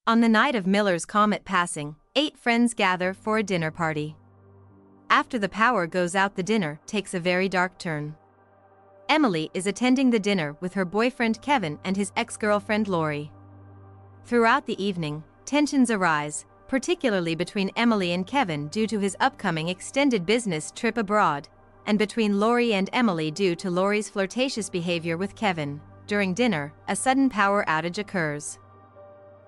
On the night of Miller's comet passing, 8 friends gather for a dinner party. After the power goes out, the dinner takes a very dark turn. Emily is attending the dinner with her boyfriend Kevin and his ex-girlfriend Lori. Throughout the evening, tensions arise, particularly between Emily and Kevin due to his upcoming extended business trip abroad, and between Lori and Emily due to Lori's flirtatious behavior with Kevin. During dinner, a sudden power outage occurs.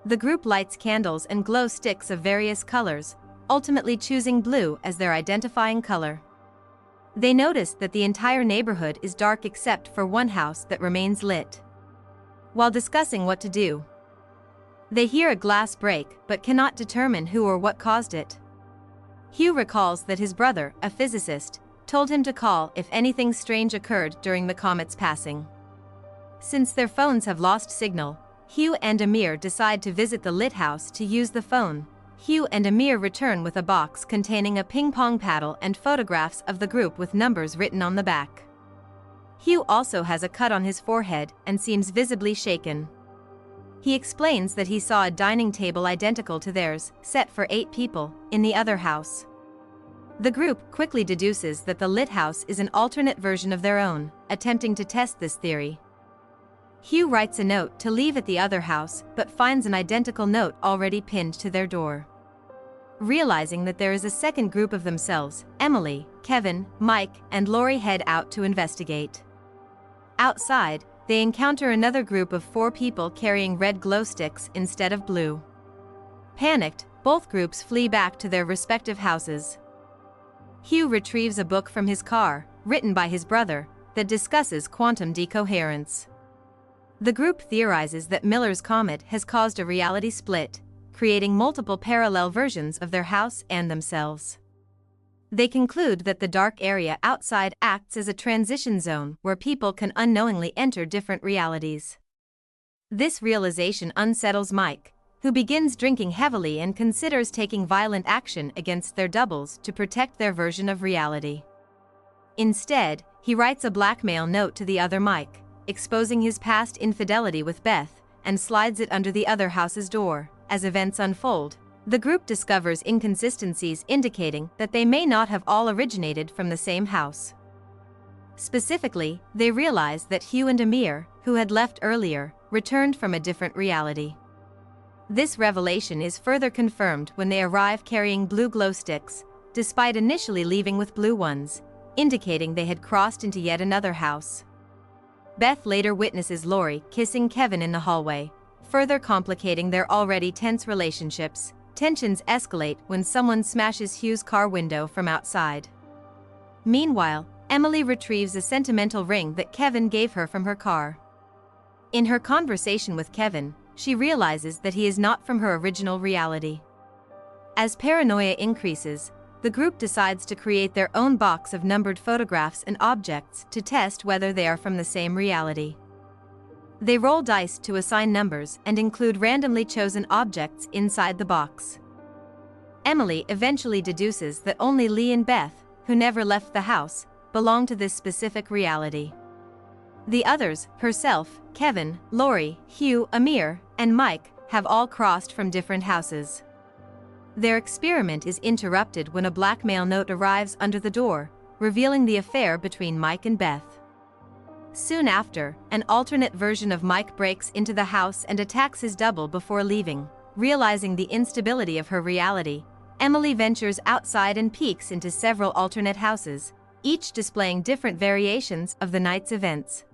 The group lights candles and glow sticks of various colors, ultimately choosing blue as their identifying color. They notice that the entire neighborhood is dark except for one house that remains lit. While discussing what to do, they hear a glass break but cannot determine who or what caused it. Hugh recalls that his brother, a physicist, told him to call if anything strange occurred during the comet's passing. Since their phones have lost signal, Hugh and Amir decide to visit the lit house to use the phone. Hugh and Amir return with a box containing a ping-pong paddle and photographs of the group with numbers written on the back. Hugh also has a cut on his forehead and seems visibly shaken. He explains that he saw a dining table identical to theirs, set for 8 people, in the other house. The group quickly deduces that the lit house is an alternate version of their own, attempting to test this theory. Hugh writes a note to leave at the other house but finds an identical note already pinned to their door. Realizing that there is a second group of themselves, Emily, Kevin, Mike, and Lori head out to investigate. Outside, they encounter another group of 4 people carrying red glow sticks instead of blue. Panicked, both groups flee back to their respective houses. Hugh retrieves a book from his car, written by his brother, that discusses quantum decoherence. The group theorizes that Miller's comet has caused a reality split, creating multiple parallel versions of their house and themselves. They conclude that the dark area outside acts as a transition zone where people can unknowingly enter different realities. This realization unsettles Mike, who begins drinking heavily and considers taking violent action against their doubles to protect their version of reality. Instead, he writes a blackmail note to the other Mike, exposing his past infidelity with Beth, and slides it under the other house's door. As events unfold, the group discovers inconsistencies indicating that they may not have all originated from the same house. Specifically, they realize that Hugh and Amir, who had left earlier, returned from a different reality. This revelation is further confirmed when they arrive carrying blue glow sticks, despite initially leaving with blue ones, indicating they had crossed into yet another house. Beth later witnesses Lori kissing Kevin in the hallway, further complicating their already tense relationships. Tensions escalate when someone smashes Hugh's car window from outside. Meanwhile, Emily retrieves a sentimental ring that Kevin gave her from her car. In her conversation with Kevin, she realizes that he is not from her original reality. As paranoia increases, the group decides to create their own box of numbered photographs and objects to test whether they are from the same reality. They roll dice to assign numbers and include randomly chosen objects inside the box. Emily eventually deduces that only Lee and Beth, who never left the house, belong to this specific reality. The others, herself, Kevin, Lori, Hugh, Amir, and Mike, have all crossed from different houses. Their experiment is interrupted when a blackmail note arrives under the door, revealing the affair between Mike and Beth. Soon after, an alternate version of Mike breaks into the house and attacks his double before leaving. Realizing the instability of her reality, Emily ventures outside and peeks into several alternate houses, each displaying different variations of the night's events.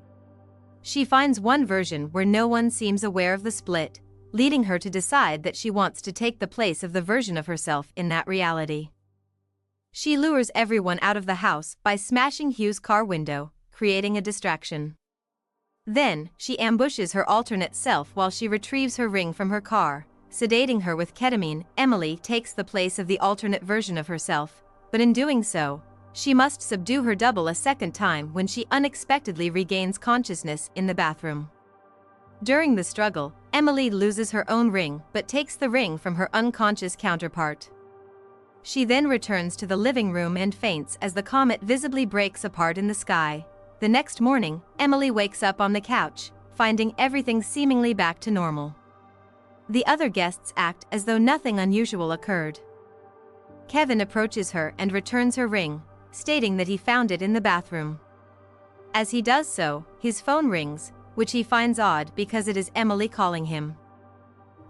She finds one version where no one seems aware of the split, leading her to decide that she wants to take the place of the version of herself in that reality. She lures everyone out of the house by smashing Hugh's car window, creating a distraction. Then, she ambushes her alternate self while she retrieves her ring from her car, sedating her with ketamine. Emily takes the place of the alternate version of herself, but in doing so, she must subdue her double a second time when she unexpectedly regains consciousness in the bathroom. During the struggle, Emily loses her own ring but takes the ring from her unconscious counterpart. She then returns to the living room and faints as the comet visibly breaks apart in the sky. The next morning, Emily wakes up on the couch, finding everything seemingly back to normal. The other guests act as though nothing unusual occurred. Kevin approaches her and returns her ring, stating that he found it in the bathroom. As he does so, his phone rings, which he finds odd because it is Emily calling him.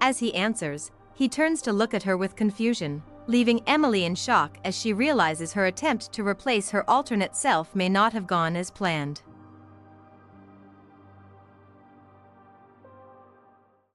As he answers, he turns to look at her with confusion, leaving Emily in shock as she realizes her attempt to replace her alternate self may not have gone as planned.